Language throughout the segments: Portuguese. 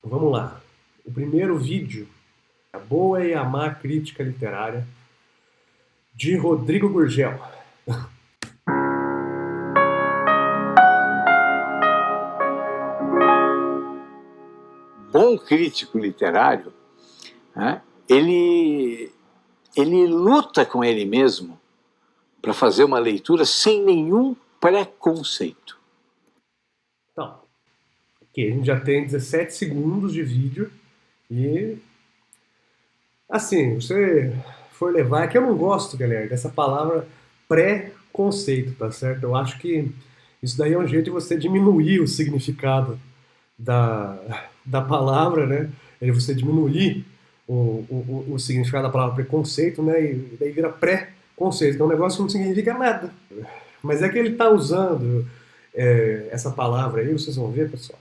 Vamos lá. O primeiro vídeo, A Boa e a Má Crítica Literária, de Rodrigo Gurgel. Bom crítico literário, né, ele luta com ele mesmo para fazer uma leitura sem nenhum preconceito. Então, aqui a gente já tem 17 segundos de vídeo e, assim, você for levar, é que eu não gosto, galera, dessa palavra pré-conceito, tá certo? Eu acho que isso daí é um jeito de você diminuir o significado da palavra, né? É você diminuir o significado da palavra preconceito, né? E daí vira pré-conceito, que é um negócio que não significa nada. Mas é que ele está usando essa palavra aí, vocês vão ver, pessoal,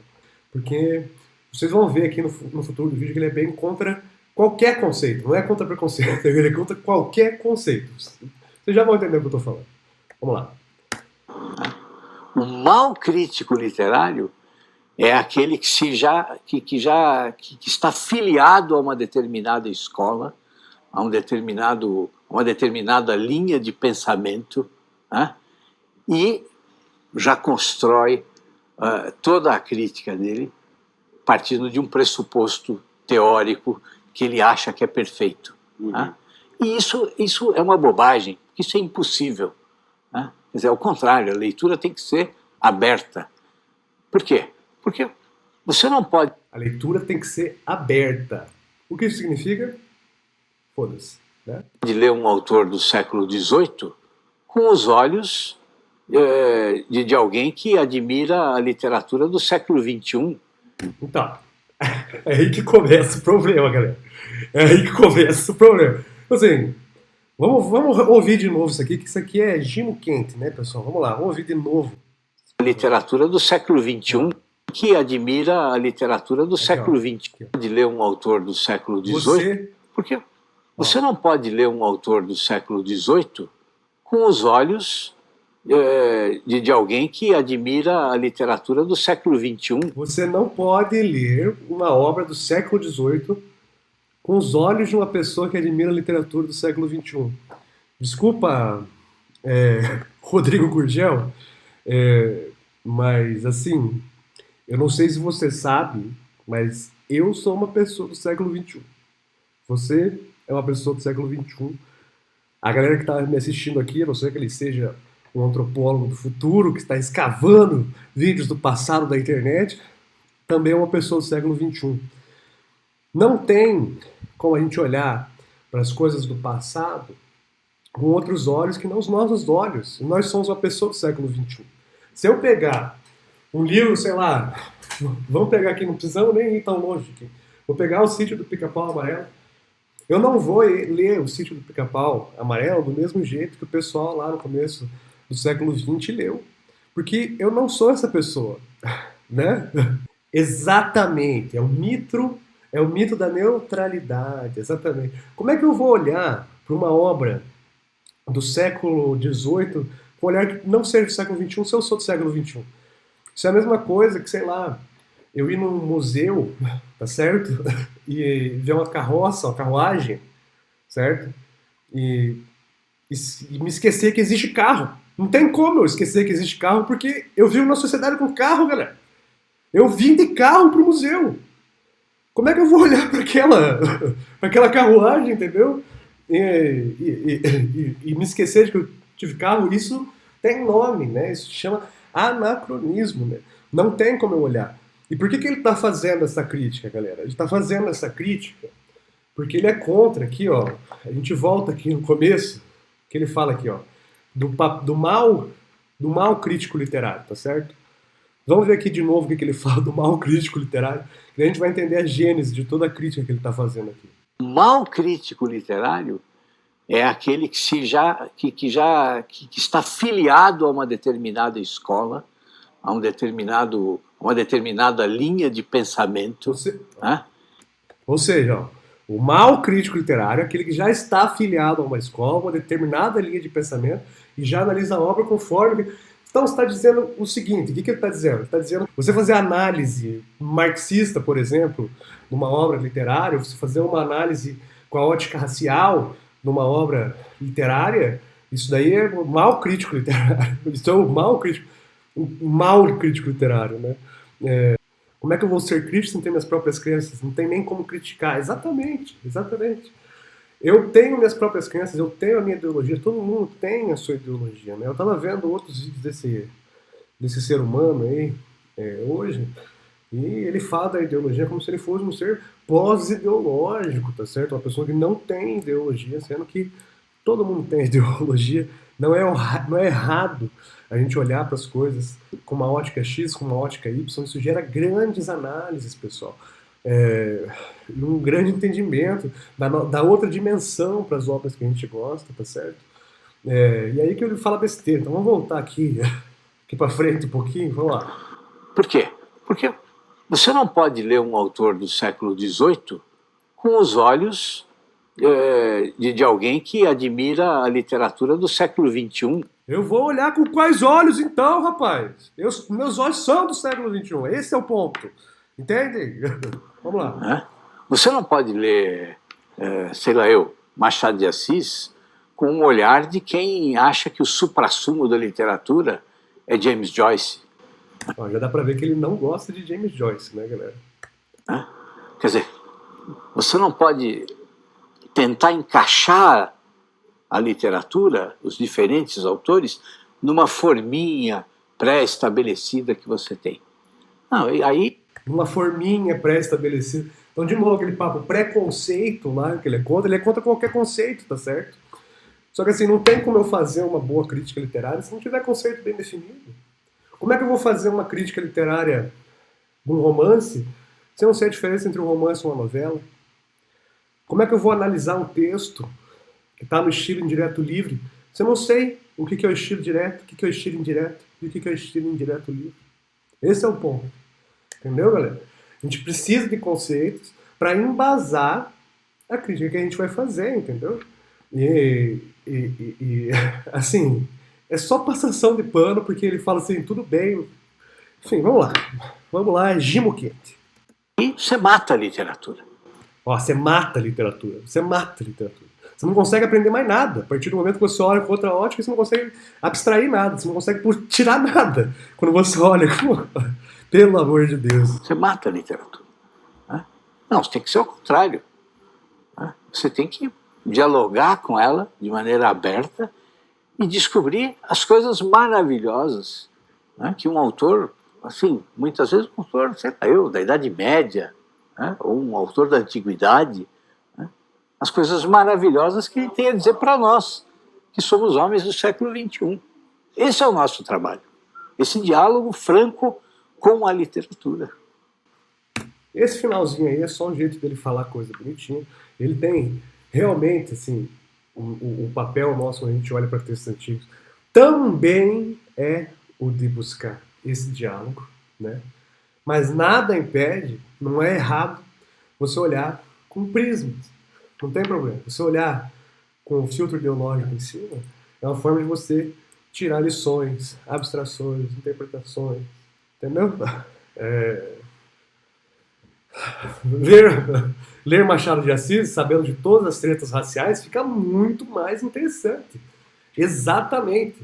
porque vocês vão ver aqui no futuro do vídeo que ele é bem contra qualquer conceito, não é contra preconceito, ele é contra qualquer conceito. Vocês já vão entender o que eu estou falando. Vamos lá. O mau crítico literário é aquele que está filiado a uma determinada escola, a uma determinada linha de pensamento, né? E já constrói toda a crítica dele partindo de um pressuposto teórico que ele acha que é perfeito. Né? E isso é uma bobagem, isso é impossível. Né? Quer dizer, ao contrário, a leitura tem que ser aberta. Por quê? Porque você não pode... A leitura tem que ser aberta. O que isso significa? Foda-se. Né? De ler um autor do século XVIII com os olhos de alguém que admira a literatura do século XXI. Então, é aí que começa o problema, galera. É aí que começa o problema. Assim, vamos ouvir de novo isso aqui, que isso aqui é gino quente, né, pessoal? Vamos lá, vamos ouvir de novo. A literatura do século XXI, que admira a literatura do século XX. De ler um autor do século XVIII, porque você não pode ler um autor do século XVIII com os olhos de alguém que admira a literatura do século XXI. Você não pode ler uma obra do século XVIII com os olhos de uma pessoa que admira a literatura do século XXI. Desculpa, Rodrigo Gurgel, mas assim, eu não sei se você sabe, mas eu sou uma pessoa do século XXI. Você é uma pessoa do século XXI. A galera que está me assistindo aqui, a não ser que ele seja um antropólogo do futuro, que está escavando vídeos do passado da internet, também é uma pessoa do século XXI. Não tem como a gente olhar para as coisas do passado com outros olhos que não os nossos olhos. Nós somos uma pessoa do século XXI. Se eu pegar um livro, sei lá, vamos pegar aqui, não precisamos nem ir tão longe aqui. Vou pegar o Sítio do Pica-Pau Amarelo. Eu não vou ler o Sítio do Pica-Pau Amarelo do mesmo jeito que o pessoal lá no começo do século XX leu. Porque eu não sou essa pessoa, né? Exatamente, é o mito da neutralidade, exatamente. Como é que eu vou olhar para uma obra do século XVIII com um olhar que não seja do século XXI se eu sou do século XXI? Isso é a mesma coisa que, sei lá, eu ir num museu, tá certo? E ver uma carroça, uma carruagem, certo? E me esquecer que existe carro. Não tem como eu esquecer que existe carro, porque eu vivo numa sociedade com carro, galera. Eu vim de carro pro museu. Como é que eu vou olhar para aquela carruagem, entendeu? E me esquecer de que eu tive carro? Isso tem nome, né? Isso se chama anacronismo, né? Não tem como eu olhar. E por que ele está fazendo essa crítica, galera? Ele está fazendo essa crítica porque ele é contra aqui, ó. A gente volta aqui no começo, que ele fala aqui, ó, do mal crítico literário, tá certo? Vamos ver aqui de novo o que ele fala do mal crítico literário, e a gente vai entender a gênese de toda a crítica que ele está fazendo aqui. O mal crítico literário é aquele que está filiado a uma determinada escola, a uma determinada linha de pensamento. Né? Ou seja, ó, o mal crítico literário é aquele que já está afiliado a uma escola, uma determinada linha de pensamento, e já analisa a obra conforme... Então você está dizendo o seguinte, o que ele está dizendo? Ele está dizendo, você fazer análise marxista, por exemplo, numa obra literária, você fazer uma análise com a ótica racial numa obra literária, isso daí é um mau crítico literário. Isso é um mau crítico literário, né? Como é que eu vou ser crítico sem ter minhas próprias crenças? Não tem nem como criticar. Exatamente, exatamente. Eu tenho minhas próprias crenças, eu tenho a minha ideologia, todo mundo tem a sua ideologia, né? Eu estava vendo outros vídeos desse ser humano aí, hoje, e ele fala da ideologia como se ele fosse um ser pós-ideológico, tá certo? Uma pessoa que não tem ideologia, sendo que todo mundo tem ideologia. Não é errado a gente olhar para as coisas com uma ótica X, com uma ótica Y, isso gera grandes análises, pessoal. Um grande entendimento da outra dimensão para as obras que a gente gosta, tá certo? E aí que ele fala besteira. Então vamos voltar aqui para frente um pouquinho, vamos lá. Por quê? Porque você não pode ler um autor do século XVIII com os olhos de alguém que admira a literatura do século XXI. Eu vou olhar com quais olhos então, rapaz? Meus olhos são do século XXI, esse é o ponto. Entende? Vamos lá. Você não pode ler, sei lá eu, Machado de Assis com um olhar de quem acha que o suprassumo da literatura é James Joyce. Já dá pra ver que ele não gosta de James Joyce, né, galera? Quer dizer, você não pode tentar encaixar a literatura, os diferentes autores, numa forminha pré-estabelecida que você tem. Não, e aí... Uma forminha pré-estabelecida. Então, de novo, aquele papo preconceito lá que ele é contra qualquer conceito, tá certo? Só que assim, não tem como eu fazer uma boa crítica literária se não tiver conceito bem definido. Como é que eu vou fazer uma crítica literária de um romance se eu não sei a diferença entre um romance e uma novela? Como é que eu vou analisar um texto que está no estilo indireto livre se eu não sei o que é o estilo direto, o que é o estilo indireto e o que é o estilo indireto livre? Esse é o ponto. Entendeu, galera? A gente precisa de conceitos para embasar a crítica que a gente vai fazer, entendeu? Assim, é só passação de pano, porque ele fala assim, tudo bem. Enfim, vamos lá. Vamos lá, é gimo quente. E você mata a literatura. Você mata a literatura. Você mata a literatura. Você não consegue aprender mais nada. A partir do momento que você olha com outra ótica, você não consegue abstrair nada. Você não consegue tirar nada. Quando você olha com... Pelo amor de Deus. Você mata a literatura. Não, você tem que ser o contrário. Você tem que dialogar com ela de maneira aberta e descobrir as coisas maravilhosas que um autor, assim, muitas vezes um autor, sei lá eu, da Idade Média, ou um autor da Antiguidade, as coisas maravilhosas que ele tem a dizer para nós, que somos homens do século XXI. Esse é o nosso trabalho. Esse diálogo franco com a literatura. Esse finalzinho aí é só um jeito dele falar coisa bonitinha. Ele tem realmente, assim, o papel nosso quando a gente olha para textos antigos também é o de buscar esse diálogo, né? Mas nada impede, não é errado você olhar com prismas. Não tem problema. Você olhar com o filtro ideológico em cima é uma forma de você tirar lições, abstrações, interpretações. Entendeu? Ler Machado de Assis, sabendo de todas as tretas raciais, fica muito mais interessante. Exatamente.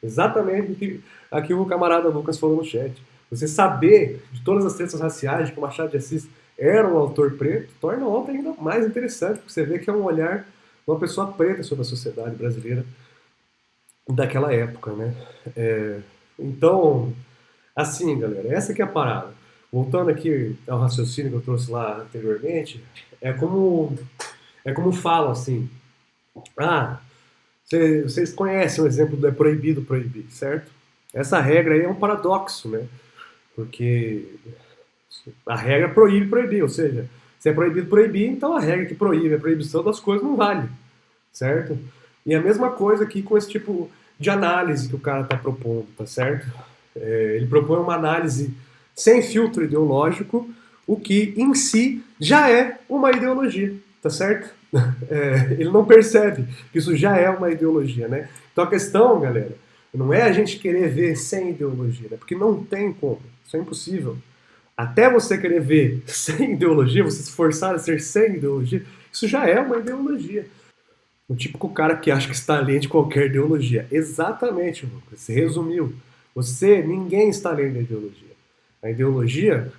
Exatamente o que aqui o camarada Lucas falou no chat. Você saber de todas as tretas raciais, de que o Machado de Assis era um autor preto, torna a obra ainda mais interessante, porque você vê que é um olhar de uma pessoa preta sobre a sociedade brasileira daquela época, né? Então, assim, galera, essa que é a parada. Voltando aqui ao raciocínio que eu trouxe lá anteriormente, é como falam assim, vocês conhecem o exemplo do é proibido proibir, certo? Essa regra aí é um paradoxo, né? Porque a regra proíbe proibir, ou seja, se é proibido proibir, então a regra que proíbe a proibição das coisas não vale, certo? E a mesma coisa aqui com esse tipo de análise que o cara está propondo, tá certo? Ele propõe uma análise sem filtro ideológico, o que em si já é uma ideologia, tá certo? Ele não percebe que isso já é uma ideologia, né? Então a questão, galera, Não é a gente querer ver sem ideologia, né? Porque não tem como, isso é impossível. Até você querer ver sem ideologia, você se forçar a ser sem ideologia, isso já é uma ideologia. O típico cara que acha que está além de qualquer ideologia. Exatamente, Lucas. Você resumiu. Ninguém está além da ideologia. A ideologia,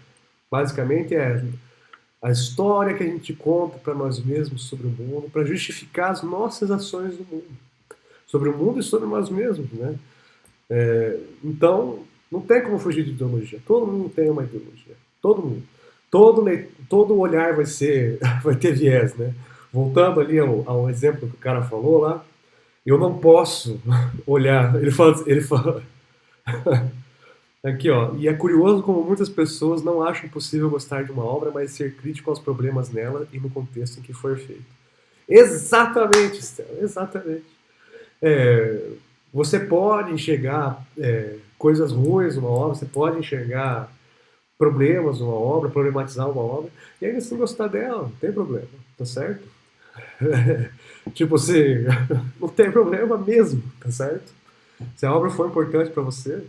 basicamente, é a história que a gente conta para nós mesmos sobre o mundo, para justificar as nossas ações no mundo. Sobre o mundo e sobre nós mesmos, né? Então, não tem como fugir de ideologia. Todo mundo tem uma ideologia. Todo mundo. Todo olhar vai ter viés, né? Voltando ali ao exemplo que o cara falou lá, eu não posso olhar. Ele fala aqui, ó. E é curioso como muitas pessoas não acham possível gostar de uma obra, mas ser crítico aos problemas nela e no contexto em que for feito. Exatamente, Stella, exatamente. É, você pode enxergar coisas ruins numa obra, você pode enxergar problemas numa obra, problematizar uma obra, e ainda assim gostar dela, não tem problema, tá certo? Tipo assim, não tem problema mesmo, tá certo? Se a obra for importante pra você,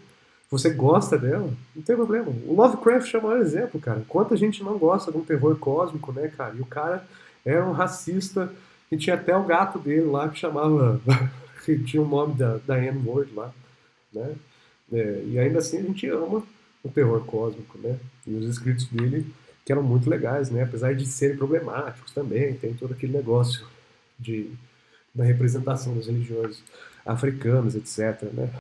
você gosta dela, não tem problema. O Lovecraft é o maior exemplo, cara. Quanta gente não gosta de um terror cósmico, né, cara? E o cara era um racista que tinha até o gato dele lá que chamava. Que tinha o nome da N-word lá, né? E ainda assim a gente ama o terror cósmico, né? E os escritos dele que eram muito legais, né? Apesar de serem problemáticos também, tem todo aquele negócio de, da representação das religiões africanas, etc, né?